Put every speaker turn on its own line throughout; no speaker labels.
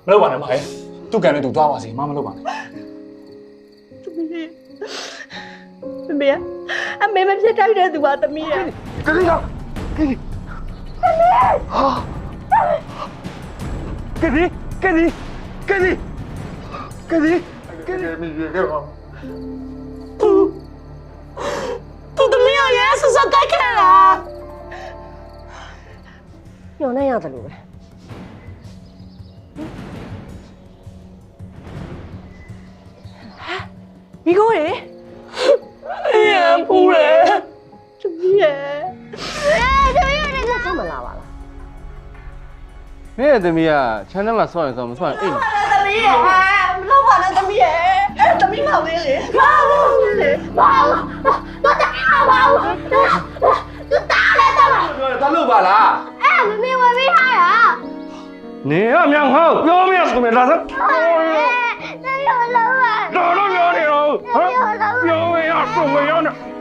မလုပ်ပါနဲ့မဟဲ့သူ့ကန်နဲ့သူသွားပါစေမမလုပ်ပါနဲ့
မေအမေမဖြစ်တိုက်တဲ့သူပါသမီးရဲ့
ကလေးကကလေးဟာကလေးကလေးကလေးကလေးကလေးမီးရပါ
သူသမီးရဲ့ဆဆတိုက်ခဲ့လား
ညှော်နေရတယ်လို့ပဲမိကိုရေ
ရပူတယ်သမီးရဲ့
ကျမလာပါလား
မင်းရဲ့သမီးကချမ်းထဲမှာဆော့ရင်ဆော့မဆော့ရင်အိတ်
သမီးရဲ့မလုပ်ပါနဲ့သမီးရဲ့သမီးမောင်လေးလေဘာလို့လဲဘာလို့တော့တမီးမပါဘူးသူတားတယ်တော့
ပြောတယ်သွားလို့ပါလား
မမေဝယ်ပေးထားရ
နေရမြောင်ဟောက်ပြောမရဆိုမြင်လာစမ်း
သမီးမလုပ်ပါ
တော်တော့ပြောနေတော့ဟမ်ပြောဝင်ရဆိုဝင်ရနဲ့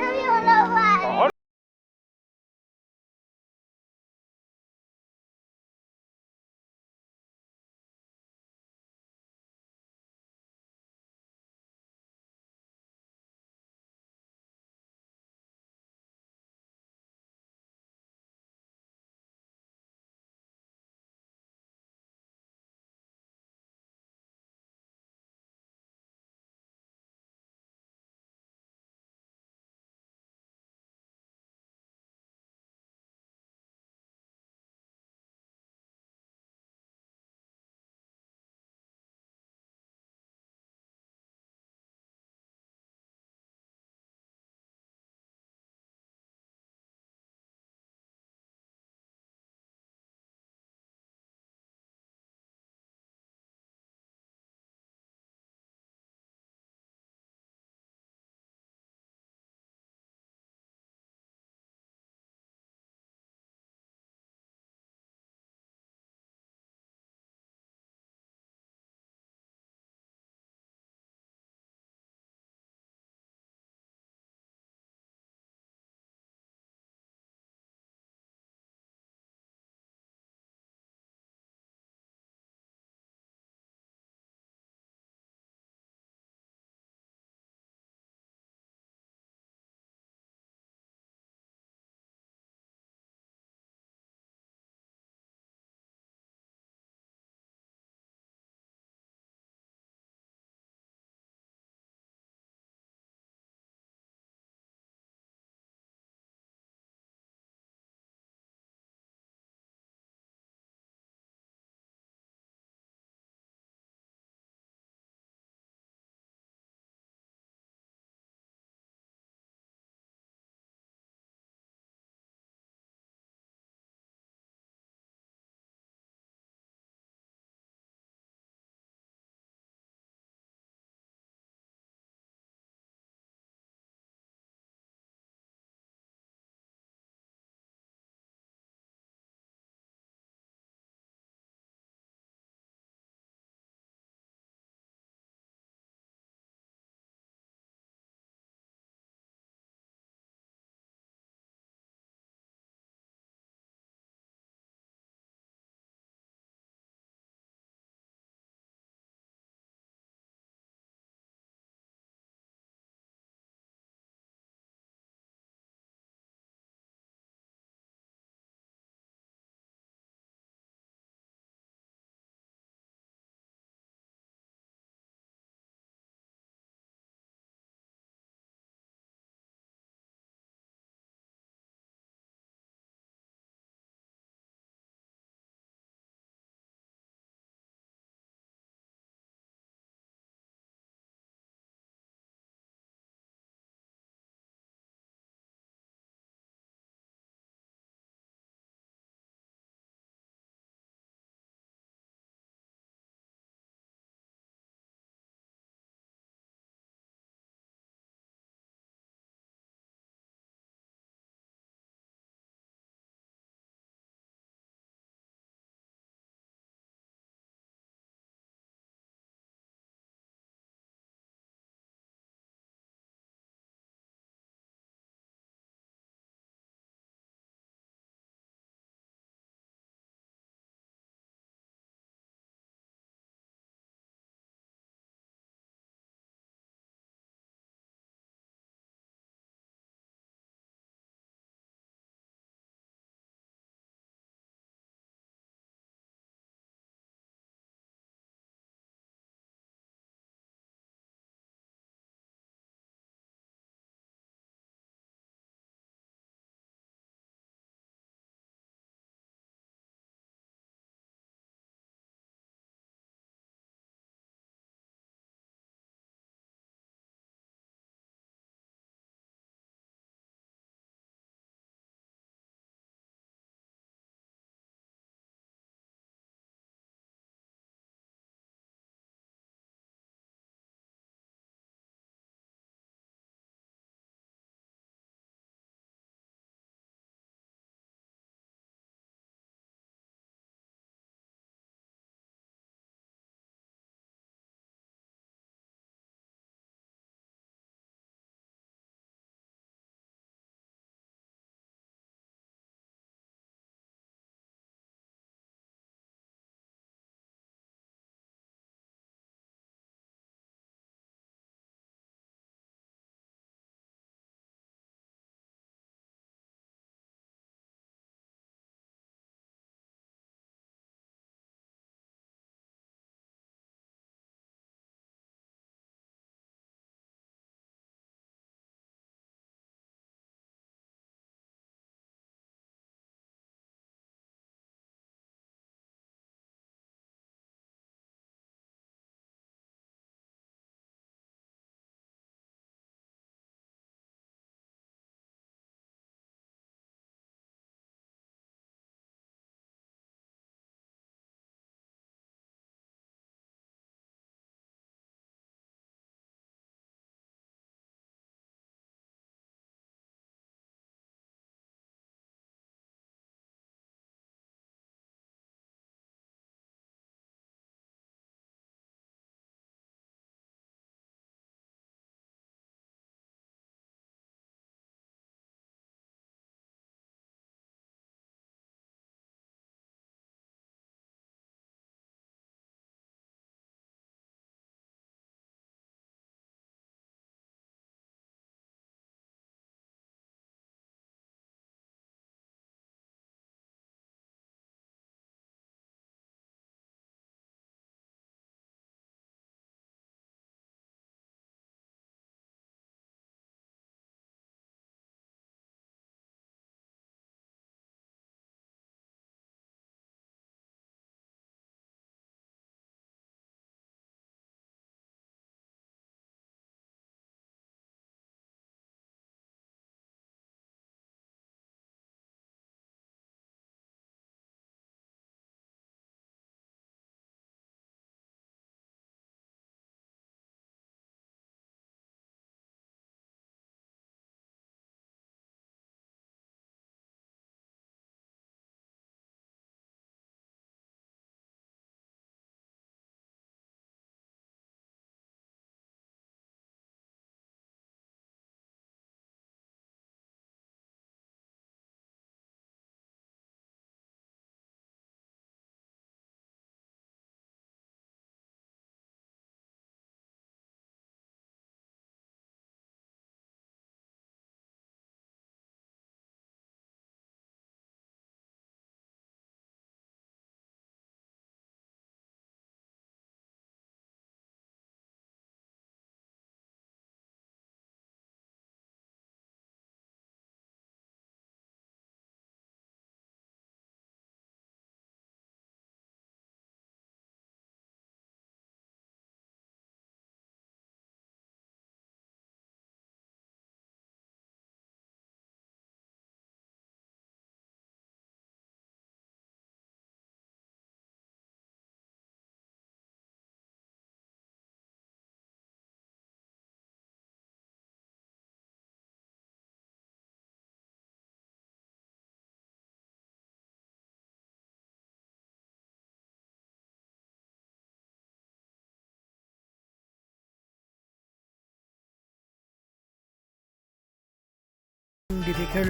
difficult